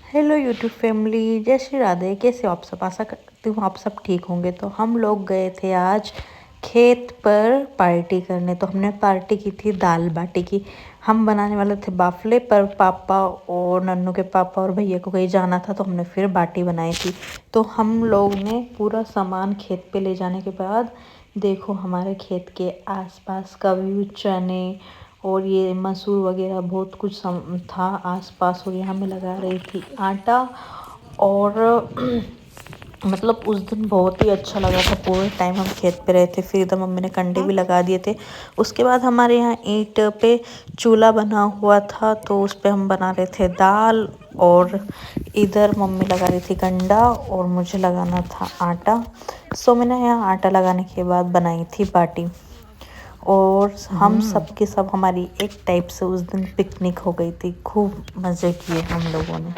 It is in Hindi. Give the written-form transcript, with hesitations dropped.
हेलो यूट्यूब फैमिली, जय श्री राधे। कैसे हो आप सब? आशा करती हूँ आप सब ठीक होंगे। तो हम लोग गए थे आज खेत पर पार्टी करने। तो हमने पार्टी की थी दाल बाटी की। हम बनाने वाले थे बाफले, पर पापा और नन्नू के पापा और भैया को कहीं जाना था तो हमने फिर बाटी बनाई थी। तो हम लोग ने पूरा सामान खेत पे ले जाने के बाद देखो हमारे खेत के आसपास का व्यू, चने और ये मसूर वगैरह बहुत कुछ था आसपास। और यहाँ मैं लगा रही थी आटा। और मतलब उस दिन बहुत ही अच्छा लगा था। पूरे टाइम हम खेत पे रहे थे। फिर इधर मम्मी ने कंडे भी लगा दिए थे। उसके बाद हमारे यहाँ ईंट पे चूल्हा बना हुआ था तो उस पे हम बना रहे थे दाल। और इधर मम्मी लगा रही थी कंडा और मुझे लगाना था आटा। सो मैंने यहाँ आटा लगाने के बाद बनाई थी बाटी। और हम सब के सब हमारी एक टाइप से उस दिन पिकनिक हो गई थी। खूब मज़े किए हम लोगों ने।